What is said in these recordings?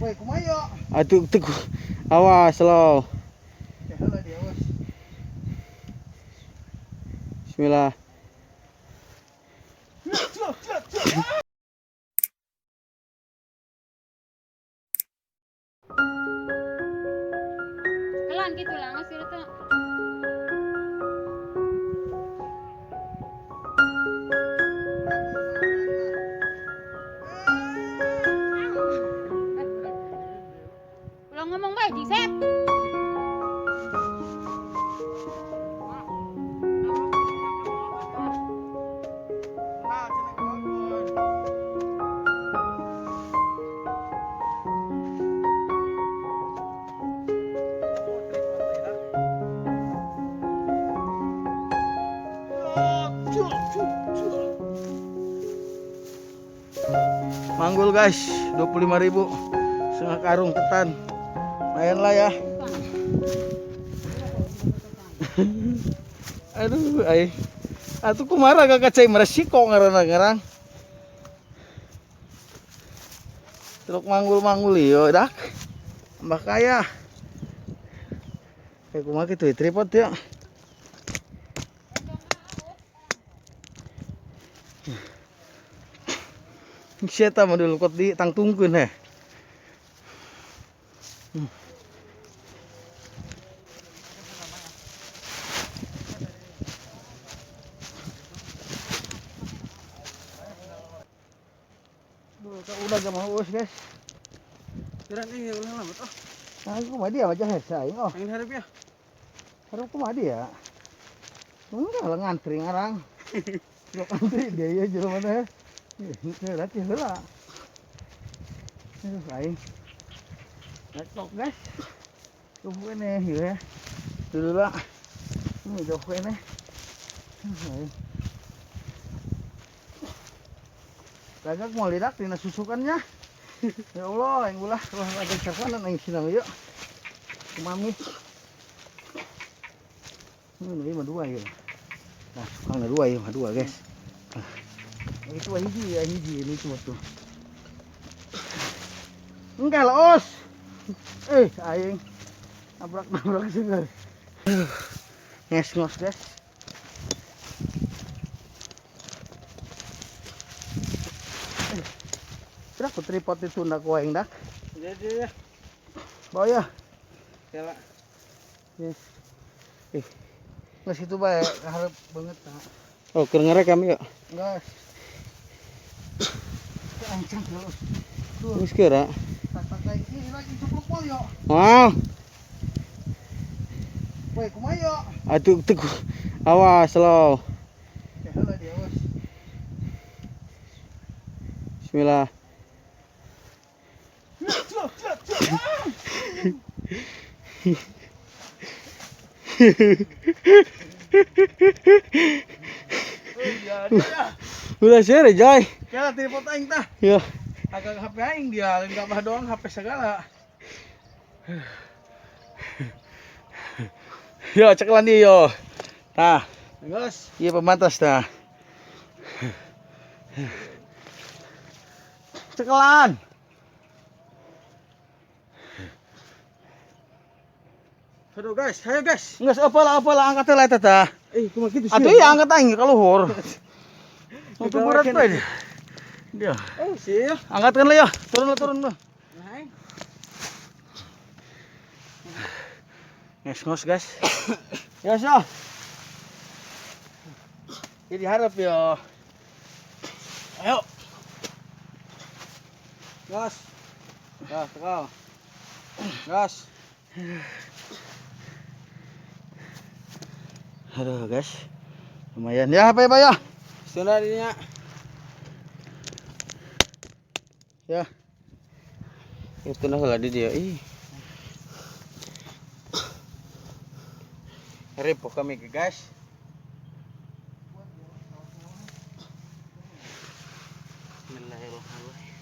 Woi, kumayo. Aduh, awas lo. Bismillah. Kelan gitu lah ngasih itu. Ulang ngomong baik, Set. Manggul guys, 25.000 setengah karung ketan. Lumayan lah ya. Aduh, atuh kumara gak kacai meresiko ngarang-ngarang. Truk manggul yo dak. Mbah kaya. Kayak kumaha kitu tripod ya. Sieta mah dulu kot di tangtungkeun heh. Udah gak mau us guys. Kira nih ulang lama tuh. Nah, aku mah dia aja saing oh. Angin harap ya. Harap aku mah dia. Enggak lah ngantri ngarang. Lo ngantri dia ya jero mana. Ini lagi heula. Ini saing. Laptop guys. Tuh ini ya. Dulu lah. Ini jauh ini. Gagak mau lidak dina susukannya. Ya Allah, yang ulah ada carana yang sinang yuk. Mami. Ini mah dua ya. Nah, sukangna dua ya, dua guys. Nah, itu hiji ini cuma tuh. Enggak lah, os. Aing. Nabrak juga. Ngos guys. Berapa tripod itu ndak kuaing dak? Jadi ya. Bawa ya. Ya lah. Yes. Nggak situ baik, harap banget tak. Oh, keur ngerekam yuk. Nggak. Ancang terus. Wis kira. Tak ini lagi cukup pol yo. Wah. Woi, kumayo. Aduh, awas lo. Ya heula dia, Bos. Bismillah. Udah share Joy. Ya tripod aing tah. Ya. Agak HP aing dia, enggak bah doang HP segala. Yo cekelan dia yo. Tah, Bos. iya pembatas tah. Cekelan. Aduh guys, ayo guys. Geus apalah angkat lah eta tah. Kumaha kitu sih. Atuh ya angkat aing ka luhur. Untuk berat bae dia. Sih. Angkatkan lah ya. Turun lah. Ngos guys. Ya so. Jadi harap ya. Ayo. Gas. Gas, tekal. Gas. Aduh guys. Lumayan ya apa ya? Sudah dinya. Ya. Itu nah lah di dia. Repo kami ke guys. Bismillahirrahmanirrahim.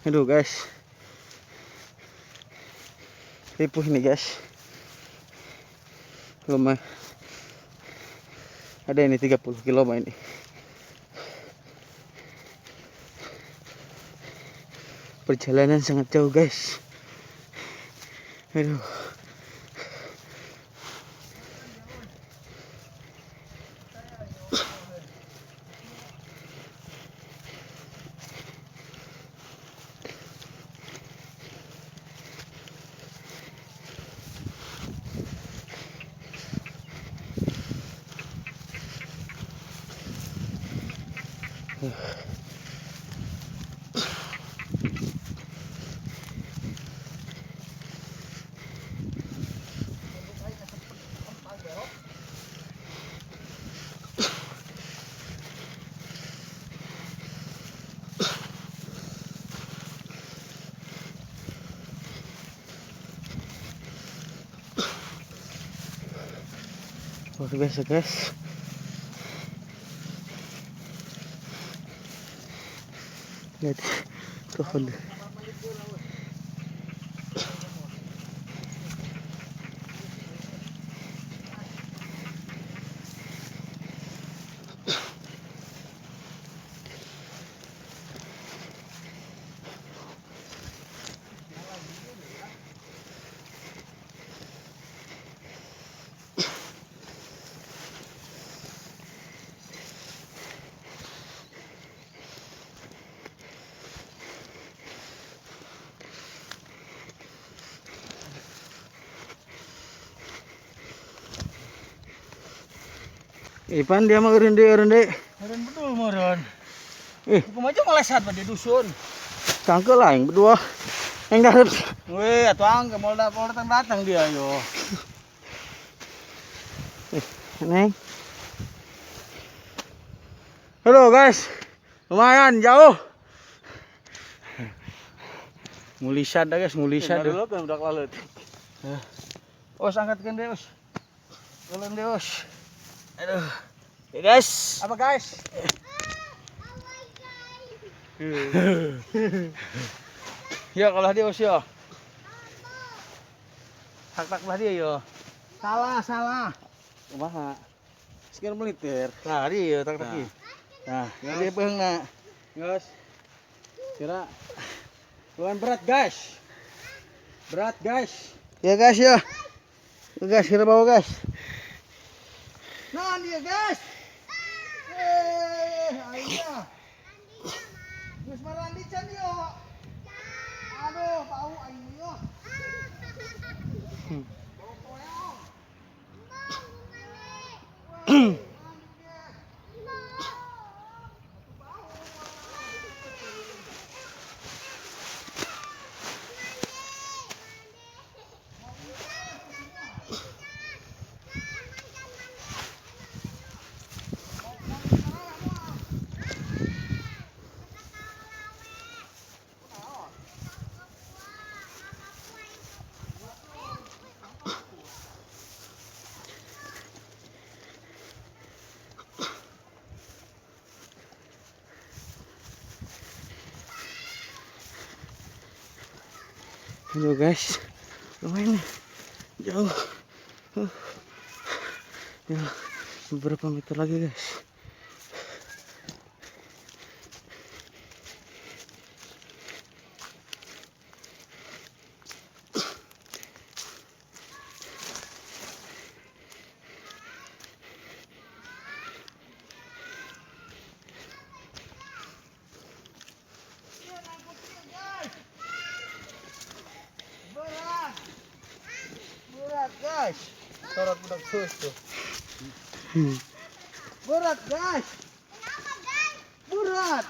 Aduh guys. ripuh ini guys. Lumayan. Ada ini 30 kilo ini. Perjalanan sangat jauh guys. Aduh. Luar biasa guys. Lihat pohon. Ipan dia mau rende. Meren betul meren. Aku aja melesat pada dusun. Cangkel lah yang berdua. Yang darat. Weh, atuang mau datang dia yo. Neng. Halo guys. Lumayan jauh. Mulisad dah guys, mulisad. Dulu kan udah lalut. Os angkatkan deh, Os. Tolong deh, Os. Aduh. Ya guys. Apa guys? Ya kalau dia Os ya. Tak lah dia yo. Salah. Kumaha? Sekian meliter. Nah, dia tak lagi. Nah, Dia peung na. guys. Kira Luan berat, guys. Berat, guys. ya guys ya. Guys, kita bawa guys. Nah, dia, guys. Ayah. Gus marandi can yo. Aduh, bau aing yo. Halo guys. Lumayan nih. Jauh. Ya, beberapa meter lagi guys. Berat, guys. Sorot budak sus tuh. Berat, guys. Berat.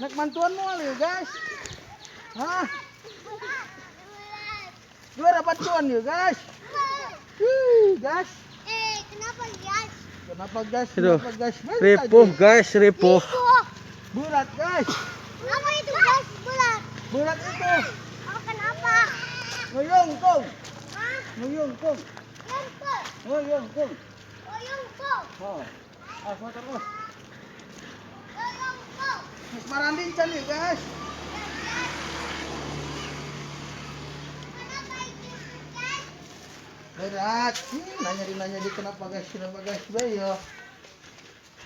Nak mantuan mau ya, guys. Hah? Juara bantuan ya, guys. Guys. Kenapa guys? Kenapa, guys? Aduh. Kenapa, guys? Ripuh guys, ripuh. Berat, guys. Kenapa itu guys? Bulat. Berat itu. Oh kenapa? Ngoyongkong. Hah? Ngoyongkong. Yongkong. Ngoyongkong. Oh yongkong. Oh. Asma terus. Oh yongkong. Mas maranding can ya, guys. Kenapa itu? Berat. Nanya di kenapa guys bayo.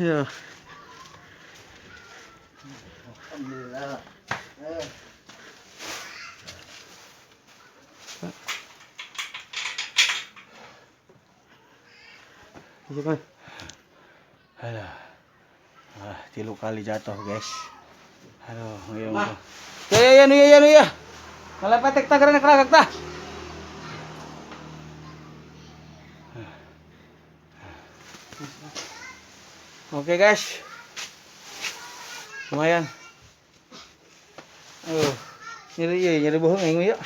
Ya. Alhamdulillah. Iya kan. Aduh. 3 kali jatuh guys. Aduh, ngayong ko. Ya. Malapatek ta karena keragak ta. Oke guys. Lumayan. Nyeri bohong ya.